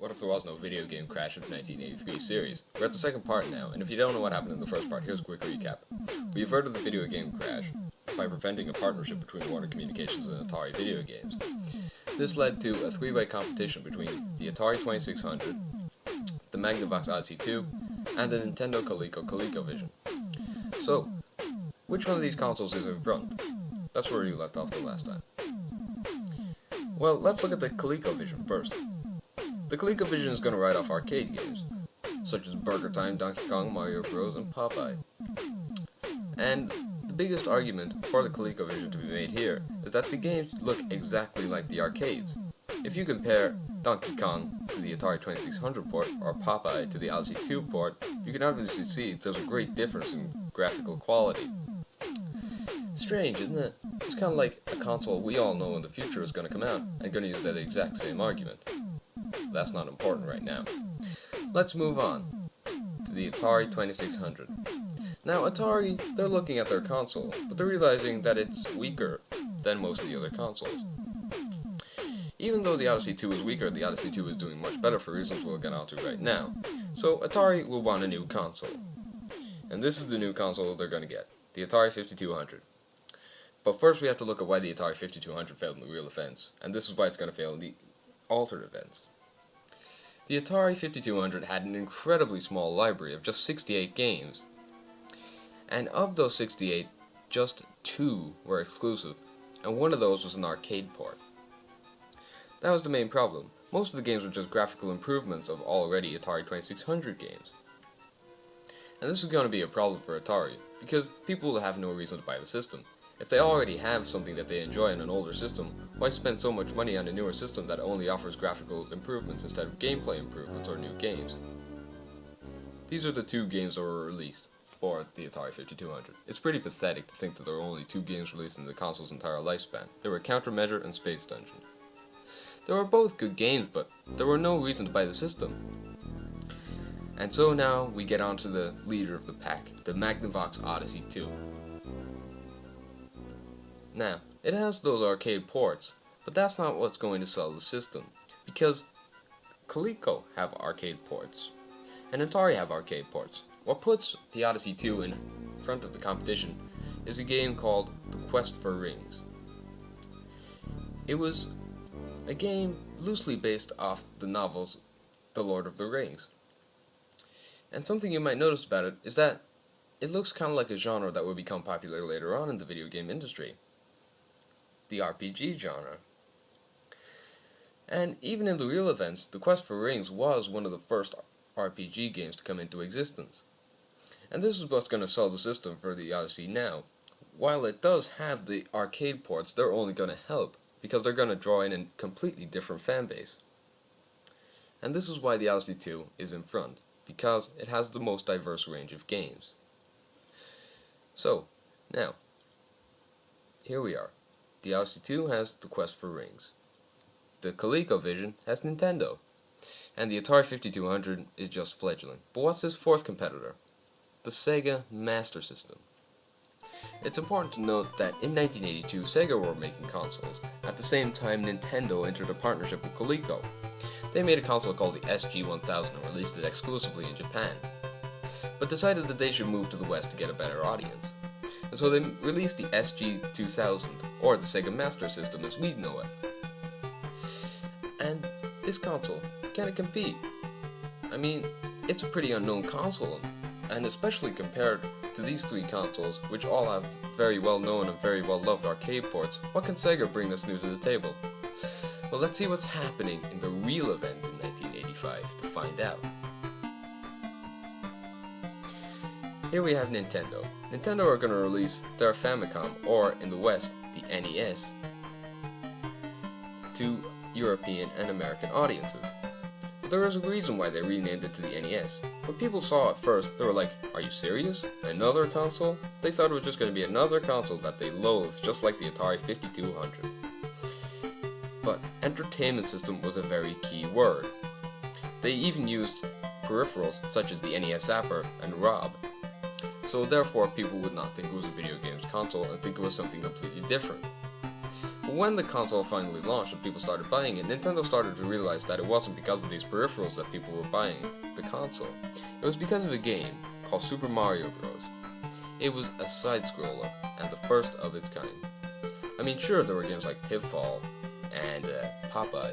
What if there was no video game Crash of 1983 series? We're at the second part now, and if you don't know what happened in the first part, here's a quick recap. We averted the video game Crash by preventing a partnership between Warner Communications and Atari Video Games. This led to a three-way competition between the Atari 2600, the Magnavox Odyssey 2, and the Nintendo ColecoVision. So, which one of these consoles is in front? That's where you left off the last time. Well, let's look at the ColecoVision first. The ColecoVision is going to write off arcade games, such as Burger Time, Donkey Kong, Mario Bros, and Popeye. And the biggest argument for the ColecoVision to be made here is that the games look exactly like the arcades. If you compare Donkey Kong to the Atari 2600 port, or Popeye to the Odyssey 2 port, you can obviously see there's a great difference in graphical quality. Strange, isn't it? It's kind of like a console we all know in the future is going to come out and going to use that exact same argument. That's not important right now. Let's move on to the Atari 2600. Now Atari, they're looking at their console, but they're realizing that it's weaker than most of the other consoles. Even though the Odyssey 2 is weaker, the Odyssey 2 is doing much better for reasons we'll get onto right now. So Atari will want a new console. And this is the new console they're going to get, the Atari 5200. But first we have to look at why the Atari 5200 failed in the real events, and this is why it's going to fail in the altered events. The Atari 5200 had an incredibly small library of just 68 games, and of those 68, just 2 were exclusive, and one of those was an arcade port. That was the main problem. Most of the games were just graphical improvements of already Atari 2600 games. And this is going to be a problem for Atari, because people will have no reason to buy the system. If they already have something that they enjoy in an older system, why spend so much money on a newer system that only offers graphical improvements instead of gameplay improvements or new games? These are the 2 games that were released for the Atari 5200. It's pretty pathetic to think that there were only 2 games released in the console's entire lifespan. They were Countermeasure and Space Dungeon. They were both good games, but there were no reason to buy the system. And so now we get on to the leader of the pack, the Magnavox Odyssey 2. Now, it has those arcade ports, but that's not what's going to sell the system, because Coleco have arcade ports, and Atari have arcade ports. What puts the Odyssey 2 in front of the competition is a game called The Quest for Rings. It was a game loosely based off the novels The Lord of the Rings. And something you might notice about it is that it looks kind of like a genre that would become popular later on in the video game industry. The RPG genre. And even in the real events, The Quest for Rings was one of the first RPG games to come into existence. And this is what's going to sell the system for the Odyssey now. While it does have the arcade ports, they're only going to help, because they're going to draw in a completely different fan base. And this is why the Odyssey 2 is in front, because it has the most diverse range of games. So, now, here we are. The Odyssey 2 has The Quest for Rings. The ColecoVision has Nintendo. And the Atari 5200 is just fledgling. But what's this fourth competitor? The Sega Master System. It's important to note that in 1982, Sega were making consoles. At the same time, Nintendo entered a partnership with Coleco. They made a console called the SG-1000 and released it exclusively in Japan, but decided that they should move to the West to get a better audience. And so they released the SG-2000, or the Sega Master System as we know it. And this console, can it compete? I mean, it's a pretty unknown console, and especially compared to these 3 consoles, which all have very well known and very well loved arcade ports, what can Sega bring that's new to the table? Well, let's see what's happening in the real event in 1985 to find out. Here we have Nintendo. Nintendo are going to release their Famicom, or in the West, the NES, to European and American audiences. But there is a reason why they renamed it to the NES. When people saw it first, they were like, "Are you serious? Another console?" They thought it was just going to be another console that they loathed, just like the Atari 5200. But entertainment system was a very key word. They even used peripherals such as the NES Zapper and ROB. So therefore people would not think it was a video games console and think it was something completely different. But But when the console finally launched and people started buying it, Nintendo started to realize that it wasn't because of these peripherals that people were buying the console. It was because of a game called Super Mario Bros. It was a side-scroller, and the first of its kind. I mean, sure, there were games like Pitfall and Popeye,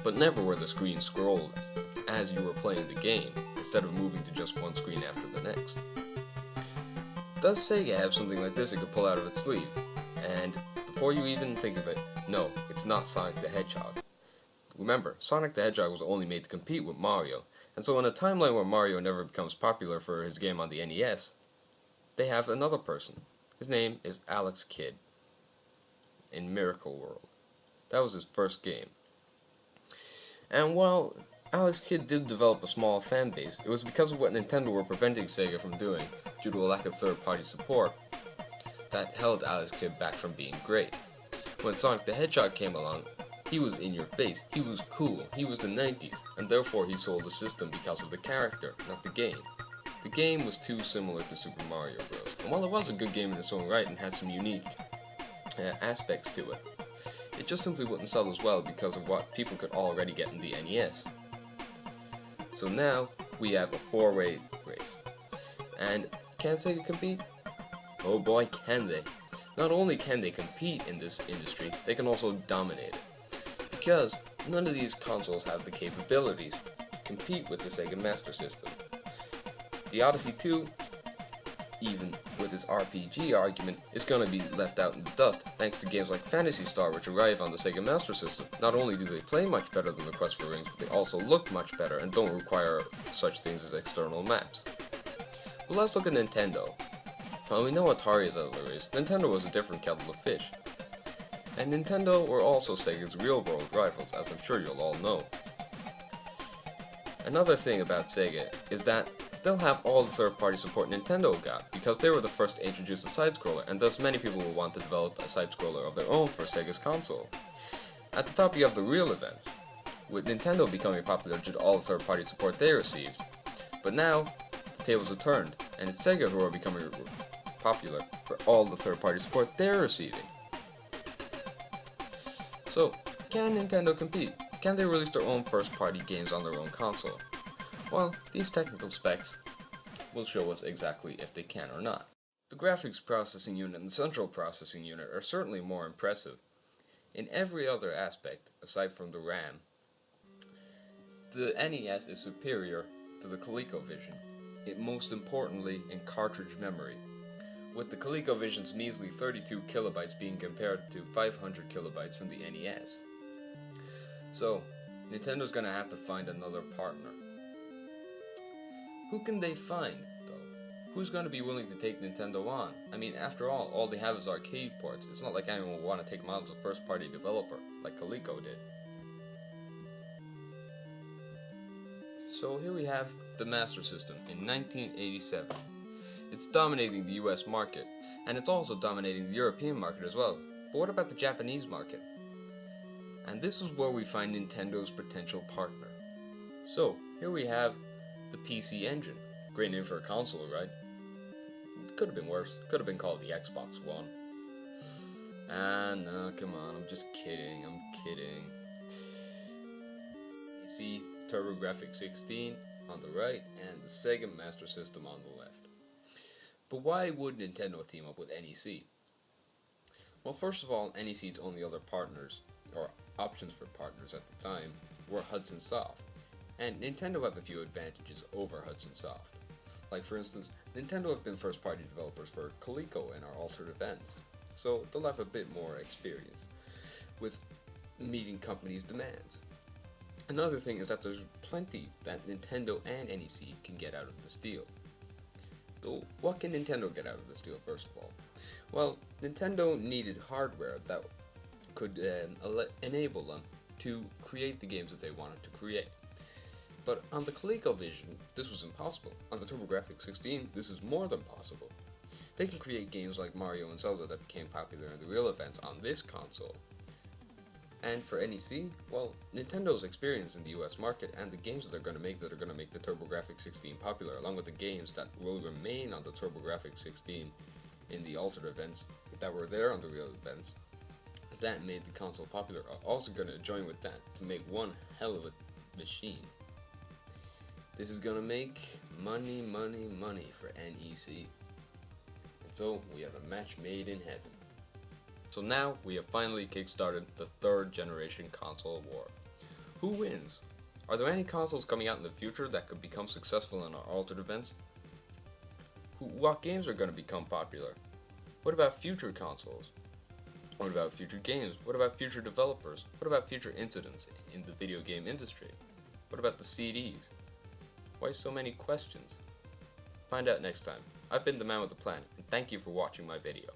but never were the screen scrolled as you were playing the game, instead of moving to just one screen after the next. Does Sega have something like this it could pull out of its sleeve? And before you even think of it, no, it's not Sonic the Hedgehog. Remember, Sonic the Hedgehog was only made to compete with Mario, and so in a timeline where Mario never becomes popular for his game on the NES, they have another person. His name is Alex Kidd in Miracle World. That was his first game. And while Alex Kidd did develop a small fan base, it was because of what Nintendo were preventing Sega from doing, due to a lack of third-party support, that held Alex Kidd back from being great. When Sonic the Hedgehog came along, he was in your face, he was cool, he was the 90s, and therefore he sold the system because of the character, not the game. The game was too similar to Super Mario Bros. And while it was a good game in its own right and had some unique aspects to it, it just simply wouldn't sell as well because of what people could already get in the NES. So now, we have a four-way race. And can Sega compete? Oh boy, can they. Not only can they compete in this industry, they can also dominate it. Because none of these consoles have the capabilities to compete with the Sega Master System. The Odyssey 2, even with its RPG argument, is going to be left out in the dust thanks to games like Phantasy Star, which arrive on the Sega Master System. Not only do they play much better than the Quest for Rings, but they also look much better and don't require such things as external maps. But let's look at Nintendo. While we know Atari is out of the race, Nintendo was a different kettle of fish. And Nintendo were also Sega's real-world rivals, as I'm sure you'll all know. Another thing about Sega is that they'll have all the third-party support Nintendo got, because they were the first to introduce a side-scroller, and thus many people will want to develop a side-scroller of their own for Sega's console. At the top you have the real events, with Nintendo becoming popular due to all the third-party support they received. But now, the tables have turned, and it's Sega who are becoming popular for all the third-party support they're receiving. So, can Nintendo compete? Can they release their own first-party games on their own console? Well, these technical specs will show us exactly if they can or not. The graphics processing unit and the central processing unit are certainly more impressive. In every other aspect, aside from the RAM, the NES is superior to the ColecoVision, most importantly in cartridge memory, with the ColecoVision's measly 32 kilobytes being compared to 500 kilobytes from the NES. So, Nintendo's gonna have to find another partner. Who can they find, though? Who's going to be willing to take Nintendo on? I mean, after all they have is arcade ports. It's not like anyone will want to take them on as a first-party developer, like Coleco did. So here we have the Master System in 1987. It's dominating the US market, and it's also dominating the European market as well. But what about the Japanese market? And this is where we find Nintendo's potential partner. So, here we have the PC Engine. Great name for a console, right? Could have been worse. Could have been called the Xbox One. No, come on, I'm just kidding, I'm kidding. PC TurboGrafx 16 on the right, and the Sega Master System on the left. But why would Nintendo team up with NEC? Well, first of all, NEC's only other partners, or options for partners at the time, were Hudson Soft. And Nintendo have a few advantages over Hudson Soft. Like for instance, Nintendo have been first-party developers for Coleco and our Altered Events, so they'll have a bit more experience with meeting companies' demands. Another thing is that there's plenty that Nintendo and NEC can get out of this deal. So what can Nintendo get out of this deal first of all? Well, Nintendo needed hardware that could enable them to create the games that they wanted to create. But on the ColecoVision, this was impossible. On the TurboGrafx 16, this is more than possible. They can create games like Mario and Zelda that became popular in the real events on this console. And for NEC, well, Nintendo's experience in the US market and the games that they're going to make the TurboGrafx 16 popular, along with the games that will remain on the TurboGrafx 16 in the Altered Events, that were there on the real events, that made the console popular are also going to join with that to make one hell of a machine. This is going to make money, money, money for NEC. And so we have a match made in heaven. So now we have finally kickstarted the third generation console war. Who wins? Are there any consoles coming out in the future that could become successful in our altered events? What games are going to become popular? What about future consoles? What about future games? What about future developers? What about future incidents in the video game industry? What about the CDs? Why so many questions? Find out next time. I've been the man with the plan, and thank you for watching my video.